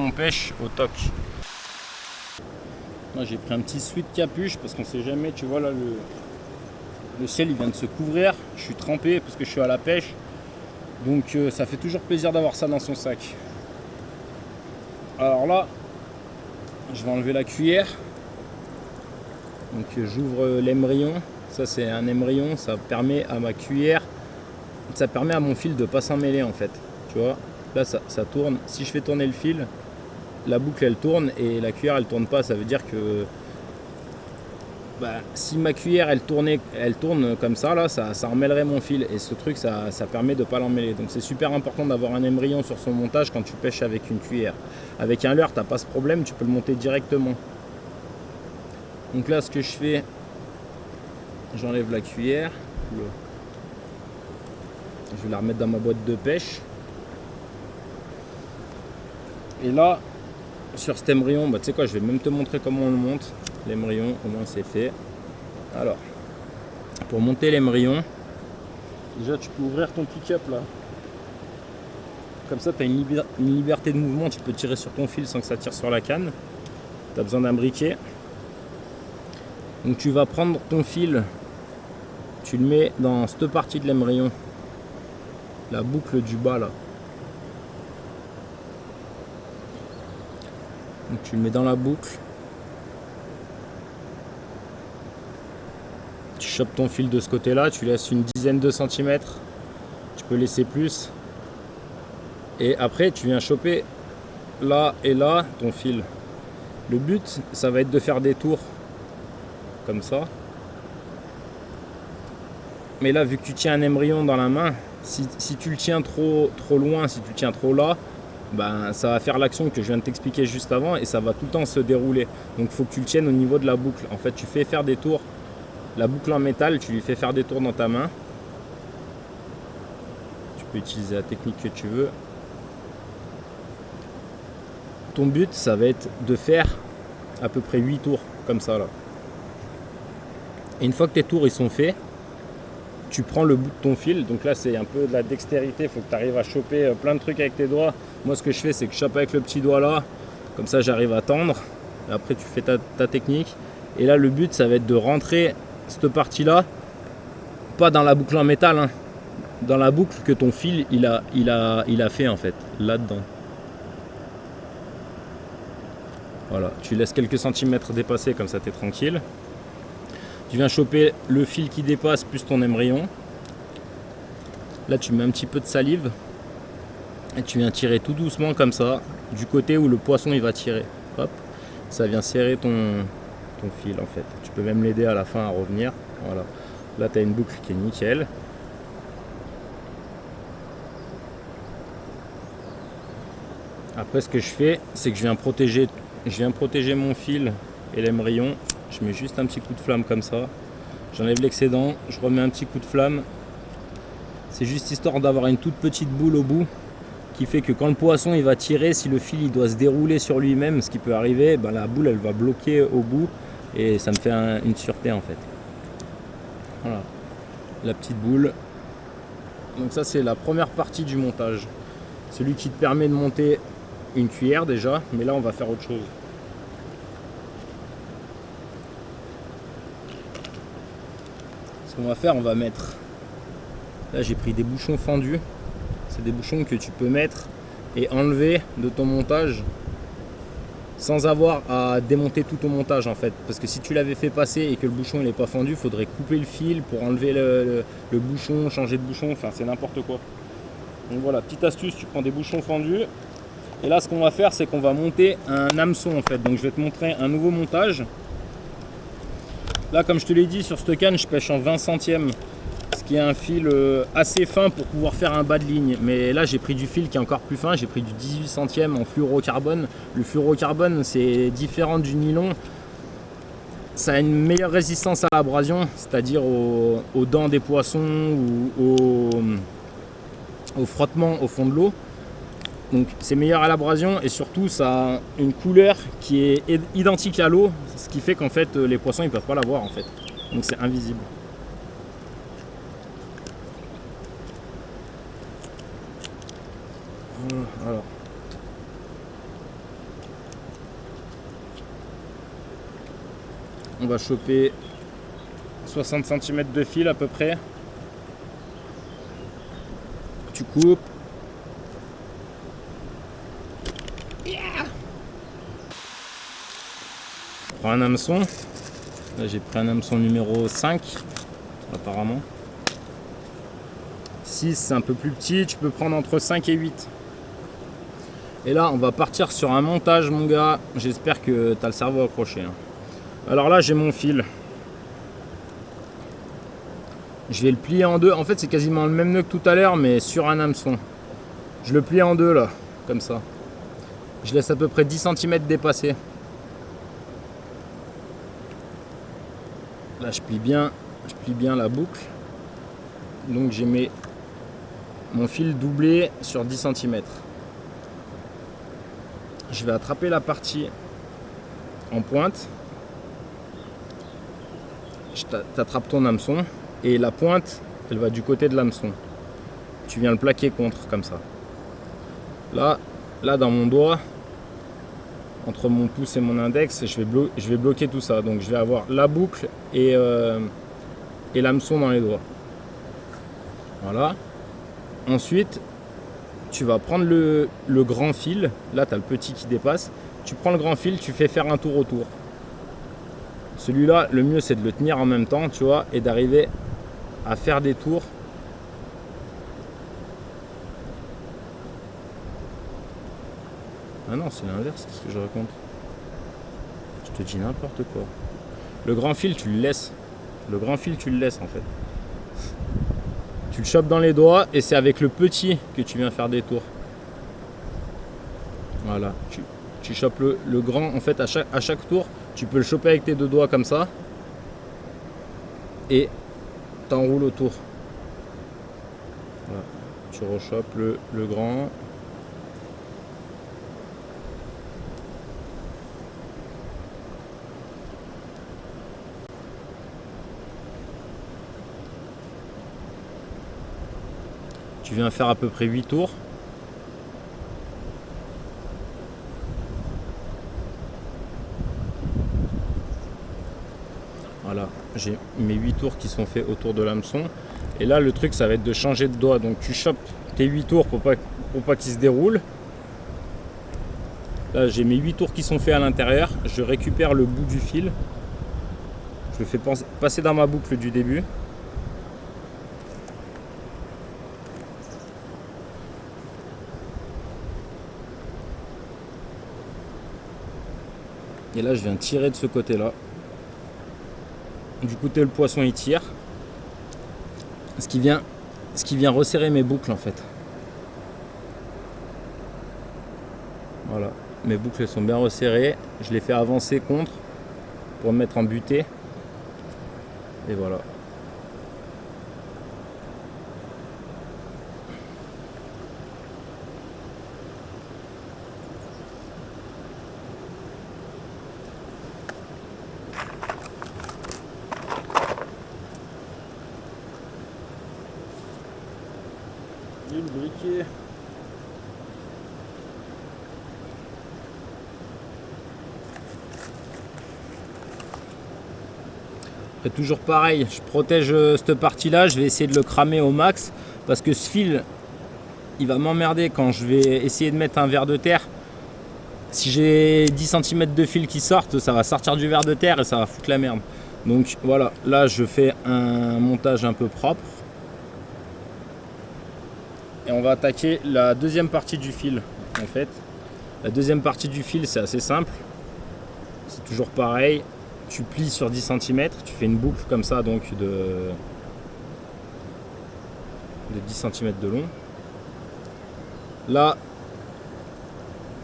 on pêche au toc. Moi j'ai pris un petit sweat capuche parce qu'on sait jamais, tu vois là le ciel il vient de se couvrir, je suis trempé parce que je suis à la pêche. Donc ça fait toujours plaisir d'avoir ça dans son sac. Alors là, je vais enlever la cuillère. Donc j'ouvre l'émerillon. Ça c'est un émerillon, ça permet à ma cuillère, ça permet à mon fil de ne pas s'en mêler en fait. Tu vois, là ça tourne. Si je fais tourner le fil, la boucle elle tourne et la cuillère elle tourne pas. Ça veut dire que si ma cuillère elle tourne comme ça, là, ça emmêlerait mon fil. Et ce truc ça permet de ne pas l'emmêler. Donc c'est super important d'avoir un émerillon sur son montage quand tu pêches avec une cuillère. Avec un leurre, tu n'as pas ce problème, tu peux le monter directement. Donc là ce que je fais, j'enlève la cuillère. Je vais la remettre dans ma boîte de pêche. Et là, sur cet émerillon, tu sais quoi, je vais même te montrer comment on le monte. L'émerillon, au moins c'est fait. Alors, pour monter l'émerillon, déjà tu peux ouvrir ton pick-up là. Comme ça, tu as une liberté de mouvement, tu peux tirer sur ton fil sans que ça tire sur la canne. Tu as besoin d'un briquet. Donc tu vas prendre ton fil, tu le mets dans cette partie de l'émerillon, la boucle du bas là. Donc tu le mets dans la boucle. Tu chopes ton fil de ce côté là, tu laisses une dizaine de centimètres. Tu peux laisser plus. Et après tu viens choper là et là ton fil. Le but ça va être de faire des tours. Comme ça. Mais là vu que tu tiens un émerillon dans la main, si tu le tiens trop loin, si tu le tiens trop là, ça va faire l'action que je viens de t'expliquer juste avant et ça va tout le temps se dérouler. Donc il faut que tu le tiennes au niveau de la boucle. En fait tu fais faire des tours, la boucle en métal, tu lui fais faire des tours dans ta main. Tu peux utiliser la technique que tu veux. Ton but ça va être de faire à peu près 8 tours comme ça là. Et une fois que tes tours ils sont faits, tu prends le bout de ton fil. Donc là c'est un peu de la dextérité, il faut que tu arrives à choper plein de trucs avec tes doigts. Moi ce que je fais c'est que je chope avec le petit doigt là, comme ça j'arrive à tendre. Et après tu fais ta technique. Et là le but ça va être de rentrer cette partie là, pas dans la boucle en métal, hein, dans la boucle que ton fil il a fait en fait, là-dedans. Voilà, tu laisses quelques centimètres dépasser, comme ça tu es tranquille. Tu viens choper le fil qui dépasse plus ton émerillon. Là tu mets un petit peu de salive et tu viens tirer tout doucement comme ça du côté où le poisson il va tirer. Hop, ça vient serrer ton fil en fait. Tu peux même l'aider à la fin à revenir. Voilà, là tu as une boucle qui est nickel. Après ce que je fais c'est que je viens protéger mon fil et l'émerillon. Je mets juste un petit coup de flamme comme ça. J'enlève l'excédent, je remets un petit coup de flamme. C'est juste histoire d'avoir une toute petite boule au bout qui fait que quand le poisson il va tirer, si le fil il doit se dérouler sur lui-même, ce qui peut arriver, la boule elle va bloquer au bout et ça me fait une sûreté en fait. Voilà, la petite boule. Donc ça c'est la première partie du montage. Celui qui te permet de monter une cuillère déjà, mais là on va faire autre chose. Ce qu'on va faire, on va mettre, là j'ai pris des bouchons fendus, c'est des bouchons que tu peux mettre et enlever de ton montage sans avoir à démonter tout ton montage en fait, parce que si tu l'avais fait passer et que le bouchon il n'est pas fendu, il faudrait couper le fil pour enlever le bouchon, changer de bouchon, enfin c'est n'importe quoi. Donc voilà, petite astuce, tu prends des bouchons fendus et là ce qu'on va faire c'est qu'on va monter un hameçon en fait. Donc je vais te montrer un nouveau montage. Là comme je te l'ai dit, sur cette canne je pêche en 20 centièmes, ce qui est un fil assez fin pour pouvoir faire un bas de ligne. Mais là j'ai pris du fil qui est encore plus fin, j'ai pris du 18 centièmes en fluorocarbone. Le fluorocarbone c'est différent du nylon, ça a une meilleure résistance à l'abrasion, c'est-à-dire aux dents des poissons ou au frottement au fond de l'eau. Donc c'est meilleur à l'abrasion et surtout ça a une couleur qui est identique à l'eau, ce qui fait qu'en fait les poissons ils peuvent pas la voir en fait, donc c'est invisible. Alors On va choper 60 cm de fil à peu près. Tu coupes. Prends un hameçon. Là j'ai pris un hameçon numéro 5 apparemment. 6 c'est un peu plus petit, tu peux prendre entre 5 et 8. Et là on va partir sur un montage mon gars. J'espère que tu as le cerveau accroché. Alors là j'ai mon fil. Je vais le plier en deux. En fait c'est quasiment le même nœud que tout à l'heure mais sur un hameçon. Je le plie en deux là, comme ça. Je laisse à peu près 10 cm dépasser. Là je plie bien la boucle. Donc j'ai mon fil doublé sur 10 cm. Je vais attraper la partie en pointe. T'attrapes ton hameçon et la pointe elle va du côté de l'hameçon. Tu viens le plaquer contre comme ça. Là dans mon doigt, entre mon pouce et mon index, je vais bloquer tout ça. Donc je vais avoir la boucle et l'hameçon dans les doigts. Voilà. Ensuite, tu vas prendre le grand fil. Là, tu as le petit qui dépasse. Tu prends le grand fil, tu fais faire un tour autour. Celui-là, le mieux, c'est de le tenir en même temps, tu vois, et d'arriver à faire des tours. Ah non, c'est l'inverse, qu'est-ce que je raconte? Je te dis n'importe quoi. Le grand fil, tu le laisses. Le grand fil, tu le laisses en fait. Tu le chopes dans les doigts et c'est avec le petit que tu viens faire des tours. Voilà. Tu chopes le grand. En fait, à chaque tour, tu peux le choper avec tes deux doigts comme ça. Et t'enroules autour. Voilà. Tu rechopes le grand. Tu viens faire à peu près 8 tours. Voilà, j'ai mes 8 tours qui sont faits autour de l'hameçon. Et là, le truc, ça va être de changer de doigt. Donc tu chopes tes 8 tours pour pas qu'ils se déroulent. Là, j'ai mes 8 tours qui sont faits à l'intérieur. Je récupère le bout du fil. Je le fais passer dans ma boucle du début. Et là, je viens tirer de ce côté-là. Du côté, le poisson, il tire. Ce qui vient resserrer mes boucles, en fait. Voilà. Mes boucles sont bien resserrées. Je les fais avancer contre pour me mettre en butée. Et voilà. Le briquet. Et toujours pareil, je protège cette partie là, je vais essayer de le cramer au max parce que ce fil il va m'emmerder quand je vais essayer de mettre un ver de terre. Si j'ai 10 cm de fil qui sortent, ça va sortir du ver de terre et ça va foutre la merde. Donc voilà, là je fais un montage un peu propre. Et on va attaquer la deuxième partie du fil en fait. La deuxième partie du fil c'est assez simple. C'est toujours pareil. Tu plies sur 10 cm, tu fais une boucle comme ça donc de 10 cm de long. Là,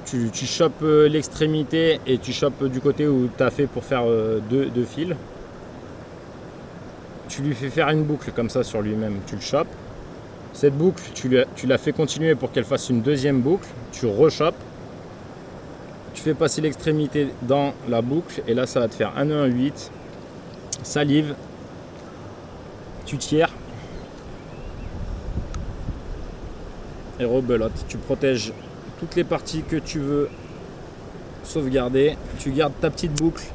tu chopes l'extrémité et tu chopes du côté où tu as fait pour faire deux fils. Tu lui fais faire une boucle comme ça sur lui-même, tu le chopes. Cette boucle, tu la fais continuer pour qu'elle fasse une deuxième boucle, tu rechopes. Tu fais passer l'extrémité dans la boucle et là ça va te faire un nœud, un 8, salive, tu tires et rebelote. Tu protèges toutes les parties que tu veux sauvegarder. Tu gardes ta petite boucle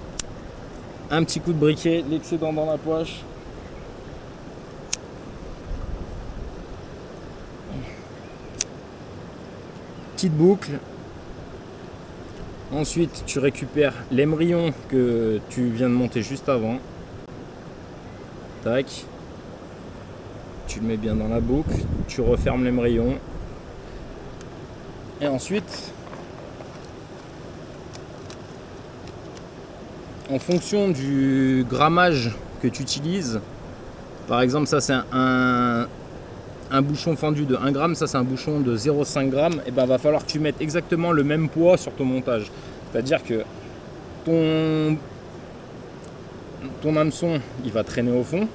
Un petit coup de briquet, l'excédent dans la poche. Petite boucle. Ensuite, tu récupères l'émerillon que tu viens de monter juste avant. Tac. Tu le mets bien dans la boucle. Tu refermes l'émerillon. Et ensuite, en fonction du grammage que tu utilises, par exemple, ça c'est un bouchon fendu de 1 gramme, ça c'est un bouchon de 0,5 g, et ben va falloir que tu mettes exactement le même poids sur ton montage. C'est-à-dire que ton hameçon il va traîner au fond.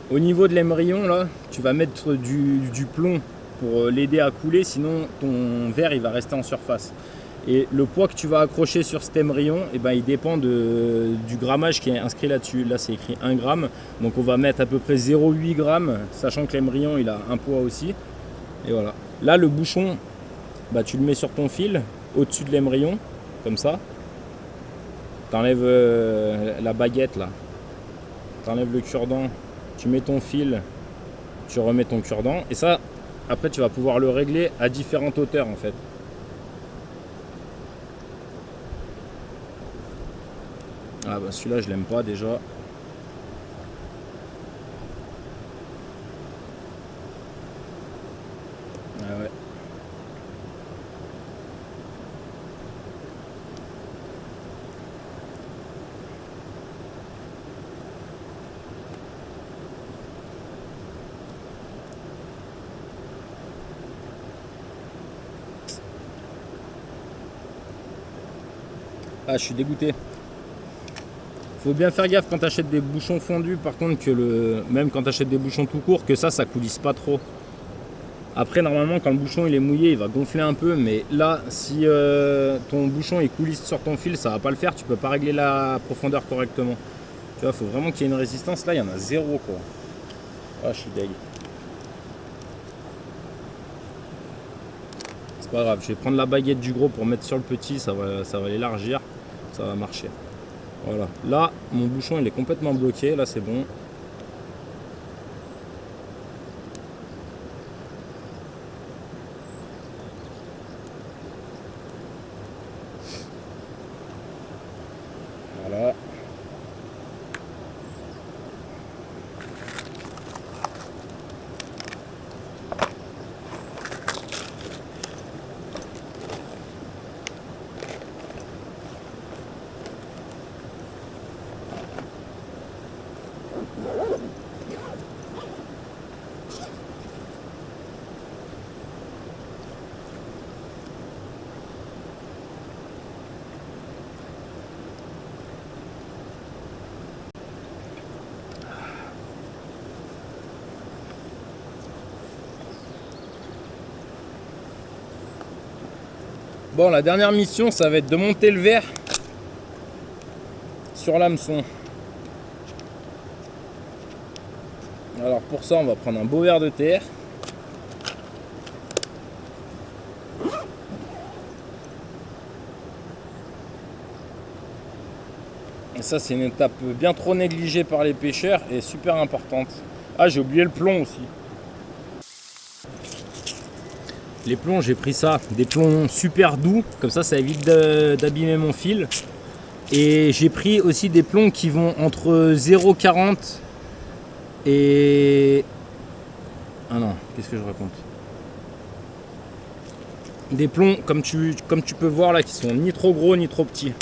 Au niveau de l'émerillon là, tu vas mettre du plomb pour l'aider à couler, sinon ton verre il va rester en surface. Et le poids que tu vas accrocher sur cet émerillon, et ben, il dépend du grammage qui est inscrit là-dessus. Là, c'est écrit 1 gramme. Donc, on va mettre à peu près 0,8 grammes, sachant que l'émerillon, il a un poids aussi. Et voilà. Là, le bouchon, bah, tu le mets sur ton fil, au-dessus de l'émerillon, comme ça. Tu enlèves la baguette, là. Tu enlèves le cure-dent. Tu mets ton fil, tu remets ton cure-dent. Et ça, après, tu vas pouvoir le régler à différentes hauteurs, en fait. Ah bah celui-là je l'aime pas déjà. Ah ouais. Ah je suis dégoûté. Faut bien faire gaffe quand tu achètes des bouchons fondus, par contre, que même quand tu achètes des bouchons tout court, que ça coulisse pas trop. Après, normalement, quand le bouchon il est mouillé, il va gonfler un peu, mais là, si ton bouchon il coulisse sur ton fil, ça va pas le faire, tu peux pas régler la profondeur correctement. Tu vois, faut vraiment qu'il y ait une résistance. Là, il y en a zéro, quoi. Ah, je suis deg. C'est pas grave, je vais prendre la baguette du gros pour mettre sur le petit, ça va l'élargir, ça va marcher. Voilà, là mon bouchon il est complètement bloqué, là c'est bon. Voilà. Bon, la dernière mission, ça va être de monter le verre sur l'hameçon. Alors pour ça, on va prendre un beau verre de terre. Et ça, c'est une étape bien trop négligée par les pêcheurs et super importante. Ah, j'ai oublié le plomb aussi. Les plombs, j'ai pris ça, des plombs super doux, comme ça évite d'abîmer mon fil. Et j'ai pris aussi des plombs qui vont entre 0,40 et... Ah non, qu'est-ce que je raconte? Des plombs, comme tu peux voir là, qui sont ni trop gros ni trop petits.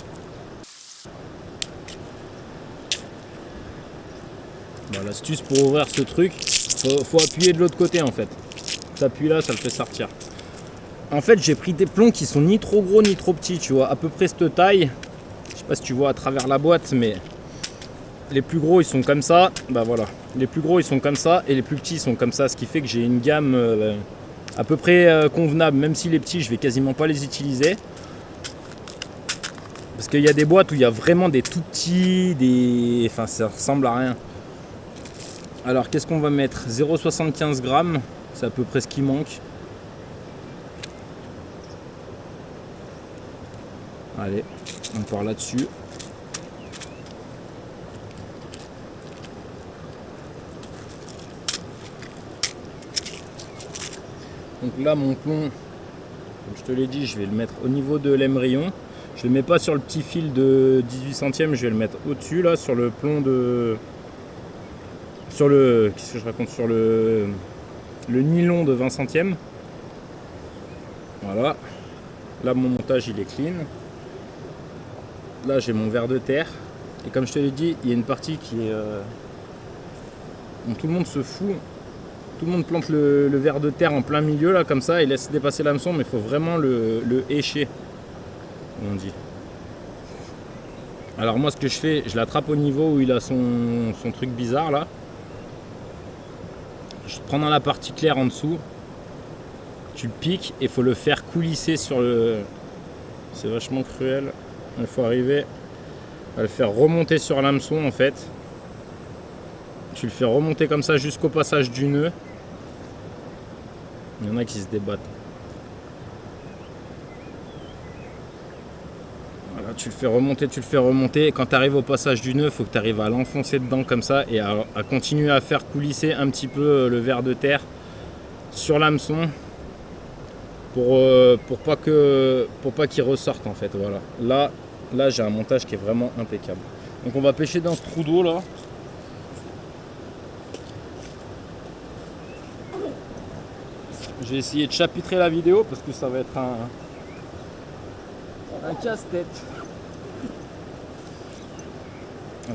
Bon, l'astuce pour ouvrir ce truc, faut appuyer de l'autre côté en fait. Tu appuies là, ça le fait sortir. En fait, j'ai pris des plombs qui sont ni trop gros ni trop petits, tu vois, à peu près cette taille. Je sais pas si tu vois à travers la boîte, mais les plus gros ils sont comme ça. Bah voilà, les plus gros ils sont comme ça et les plus petits ils sont comme ça, ce qui fait que j'ai une gamme à peu près convenable, même si les petits je vais quasiment pas les utiliser. Parce qu'il y a des boîtes où il y a vraiment des tout petits, enfin ça ressemble à rien. Alors qu'est-ce qu'on va mettre? 0,75 g, c'est à peu près ce qui manque. Allez, on part là-dessus. Donc là mon plomb, comme je te l'ai dit, je vais le mettre au niveau de l'émerillon. Je le mets pas sur le petit fil de 18 centièmes, je vais le mettre au-dessus là sur le plomb de. Sur le. Qu'est-ce que je raconte? Sur le nylon de 20 centièmes. Voilà. Là mon montage il est clean. Là j'ai mon ver de terre. Et comme je te l'ai dit, il y a une partie qui est. Dont tout le monde se fout. Tout le monde plante le ver de terre en plein milieu là comme ça et laisse dépasser l'hameçon, mais il faut vraiment le hécher, on dit. Alors moi ce que je fais, je l'attrape au niveau où il a son truc bizarre là. Je prends dans la partie claire en dessous. Tu le piques et il faut le faire coulisser sur le. C'est vachement cruel. Il faut arriver à le faire remonter sur l'hameçon en fait. Tu le fais remonter comme ça jusqu'au passage du nœud. Il y en a qui se débattent. Voilà, tu le fais remonter. Et quand tu arrives au passage du nœud, il faut que tu arrives à l'enfoncer dedans comme ça et à continuer à faire coulisser un petit peu le ver de terre sur l'hameçon pour pas qu'il ressorte en fait. Voilà. Là j'ai un montage qui est vraiment impeccable. Donc on va pêcher dans ce trou d'eau là. J'ai essayé de chapitrer la vidéo parce que ça va être un casse-tête.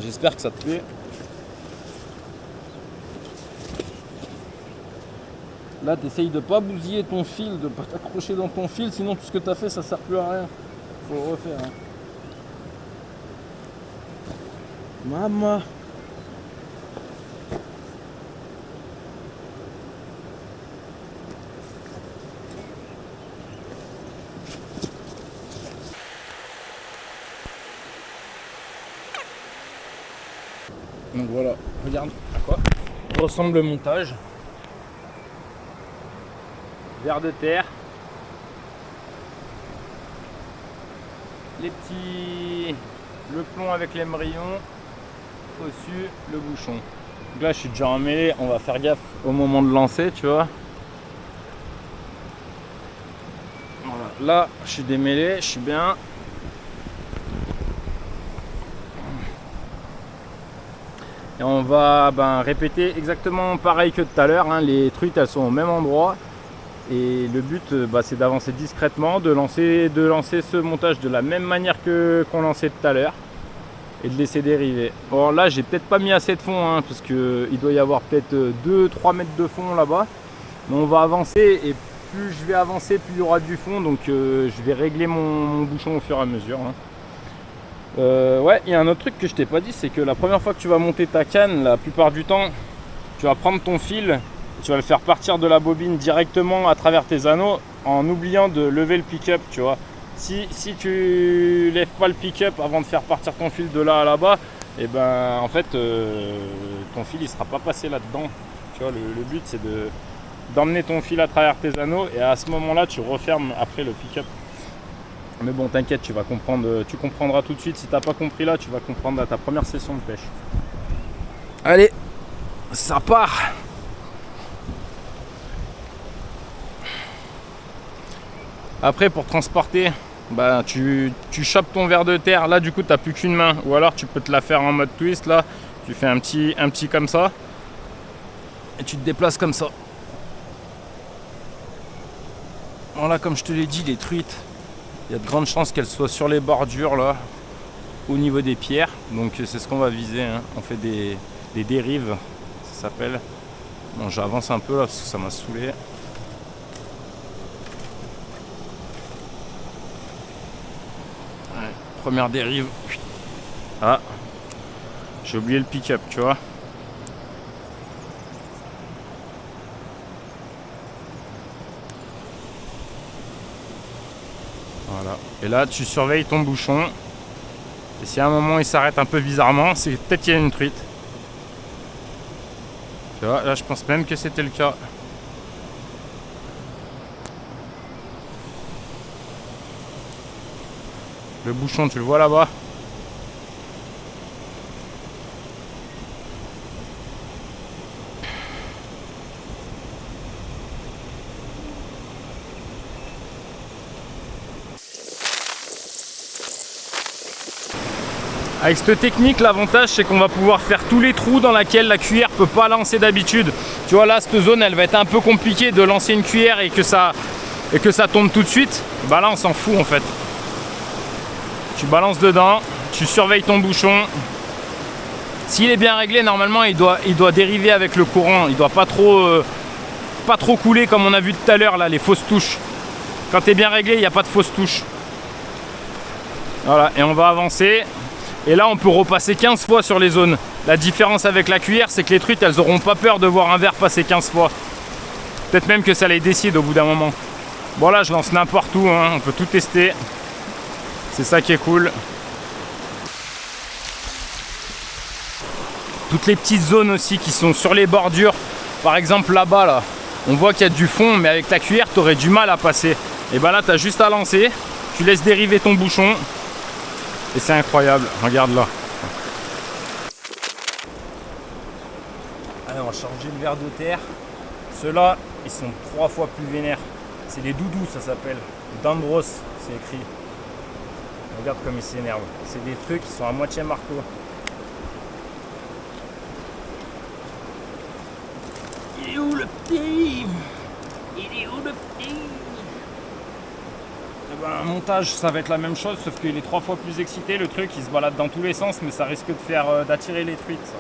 J'espère que ça te plaît. Là, tu essayes de pas bousiller ton fil, de pas t'accrocher dans ton fil, sinon tout ce que tu as fait, ça sert plus à rien. Faut le refaire. Hein. Maman. Donc voilà, regarde à quoi ressemble le montage. Ver de terre. Les petits. Le plomb avec l'émerillon. Au-dessus, le bouchon. Donc là, je suis déjà emmêlé. On va faire gaffe au moment de lancer, tu vois. Voilà. Là, je suis démêlé, je suis bien. Et on va répéter exactement pareil que tout à l'heure. Hein. Les truites, elles sont au même endroit. Et le but, c'est d'avancer discrètement, de lancer ce montage de la même manière qu'on lançait tout à l'heure. Et de laisser dériver. Bon, là, j'ai peut-être pas mis assez de fond, hein, parce qu'il doit y avoir peut-être 2-3 mètres de fond là-bas. Mais on va avancer, et plus je vais avancer, plus il y aura du fond. Donc je vais régler mon bouchon au fur et à mesure. Hein. Ouais, il y a un autre truc que je t'ai pas dit, c'est que la première fois que tu vas monter ta canne, la plupart du temps, tu vas prendre ton fil, tu vas le faire partir de la bobine directement à travers tes anneaux en oubliant de lever le pick-up, tu vois. Si tu lèves pas le pick-up avant de faire partir ton fil de là à là-bas, et en fait ton fil il sera pas passé là-dedans. Tu vois, le but c'est d'emmener ton fil à travers tes anneaux et à ce moment-là tu refermes après le pick-up. Mais bon, t'inquiète, tu comprendras tout de suite. Si t'as pas compris là, tu vas comprendre à ta première session de pêche. Allez, ça part. Après, pour transporter, tu chopes ton ver de terre. Là, du coup, t'as plus qu'une main. Ou alors, tu peux te la faire en mode twist. Là, tu fais un petit comme ça. Et tu te déplaces comme ça. Voilà, comme je te l'ai dit, les truites. Il y a de grandes chances qu'elles soient sur les bordures là, au niveau des pierres. Donc c'est ce qu'on va viser. Hein. On fait des dérives, ça s'appelle. Bon, j'avance un peu là parce que ça m'a saoulé. Ouais, première dérive. Ah, j'ai oublié le pick-up, tu vois. Voilà. Et là, tu surveilles ton bouchon. Et si à un moment il s'arrête un peu bizarrement, c'est peut-être qu'il y a une truite. Tu vois, là je pense même que c'était le cas. Le bouchon, tu le vois là-bas? Avec cette technique, l'avantage c'est qu'on va pouvoir faire tous les trous dans lesquels la cuillère peut pas lancer d'habitude. Tu vois là, cette zone elle va être un peu compliquée de lancer une cuillère et que ça tombe tout de suite. Bah là on s'en fout en fait. Tu balances dedans, tu surveilles ton bouchon. S'il est bien réglé, normalement il doit dériver avec le courant. Il doit pas trop couler comme on a vu tout à l'heure là, les fausses touches. Quand tu es bien réglé, il n'y a pas de fausses touches. Voilà, et on va avancer. Et là, on peut repasser 15 fois sur les zones. La différence avec la cuillère, c'est que les truites, elles n'auront pas peur de voir un verre passer 15 fois. Peut-être même que ça les décide au bout d'un moment. Bon là, je lance n'importe où, hein. On peut tout tester. C'est ça qui est cool. Toutes les petites zones aussi qui sont sur les bordures. Par exemple, là-bas, là, on voit qu'il y a du fond, mais avec ta cuillère, tu aurais du mal à passer. Et ben là, tu as juste à lancer. Tu laisses dériver ton bouchon. Et c'est incroyable, regarde là. Allez, on va changer le ver de terre. Ceux-là, ils sont 3 fois plus vénères. C'est les doudous, ça s'appelle. Dambros, c'est écrit. Regarde comme ils s'énervent. C'est des trucs qui sont à moitié marteau. Il est où le petit? Il est où le petit? Eh ben, un montage, ça va être la même chose, sauf qu'il est 3 fois plus excité. Le truc, il se balade dans tous les sens, mais ça risque d'attirer les truites. Ça.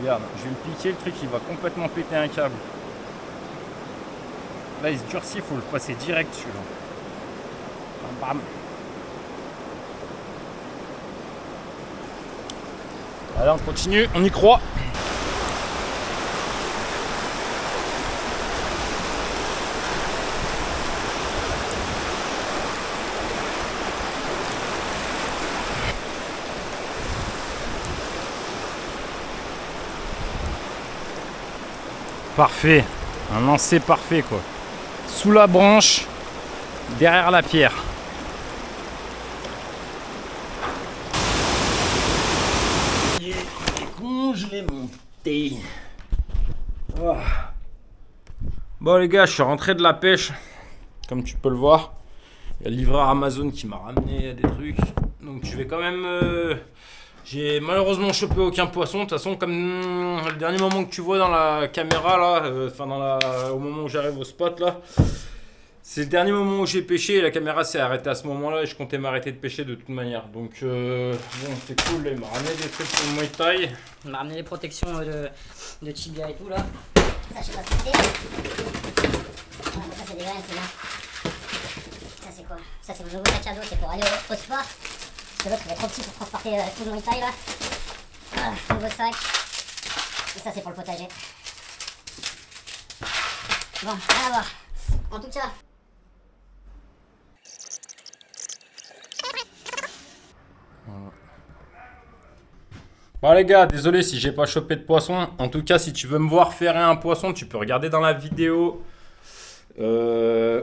Regarde, je vais le piquer, le truc, il va complètement péter un câble. Là, il se durcit, il faut le passer direct celui-là. Bam, bam. Allez, on continue, on y croit. Parfait, un lancer parfait quoi. Sous la branche, derrière la pierre. Il est con, je l'ai monté. Oh. Bon les gars, je suis rentré de la pêche, comme tu peux le voir. Il y a le livreur Amazon qui m'a ramené des trucs. Donc je vais quand même... J'ai malheureusement chopé aucun poisson. De toute façon, comme le dernier moment que tu vois dans la caméra là, au moment où j'arrive au spot là, c'est le dernier moment où j'ai pêché et la caméra s'est arrêtée à ce moment-là et je comptais m'arrêter de pêcher de toute manière. Donc bon, c'est cool. Là, il m'a ramené des trucs pour le Muay Thai. Il m'a ramené les protections de tibia et tout là. Ça, je sais pas ce que c'est. Ah, ça, c'est des graines, c'est là. Ça, c'est quoi? Ça, c'est mon nouveau sac à dos, c'est pour aller au sport. Parce que l'autre, il est trop petit pour transporter tout le Muay Thai là. Ah, nouveau sac. Et ça, c'est pour le potager. Bon, rien à voir. En tout cas. Bon les gars, désolé si j'ai pas chopé de poisson. En tout cas, si tu veux me voir faire un poisson, tu peux regarder dans la vidéo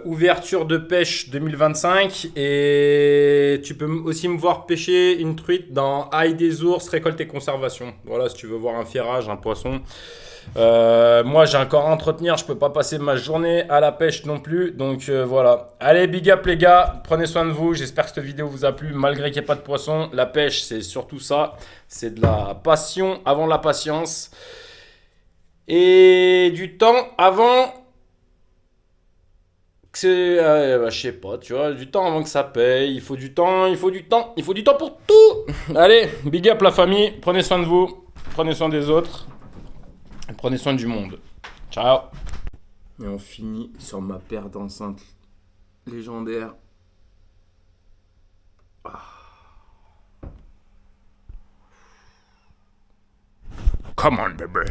ouverture de pêche 2025 et tu peux aussi me voir pêcher une truite dans Ail des ours, récolte et conservation. Voilà, si tu veux voir un ferrage, un poisson. Moi j'ai encore à entretenir, je peux pas passer ma journée à la pêche non plus, donc voilà. Allez, big up les gars, prenez soin de vous, j'espère que cette vidéo vous a plu malgré qu'il n'y ait pas de poisson. La pêche c'est surtout ça, c'est de la passion avant la patience et du temps avant que c'est, je sais pas, tu vois, du temps avant que ça paye, il faut du temps, il faut du temps pour tout. Allez, big up la famille, prenez soin de vous, prenez soin des autres. Prenez soin du monde. Ciao. Et on finit sur ma paire d'enceintes légendaire. Come on, baby.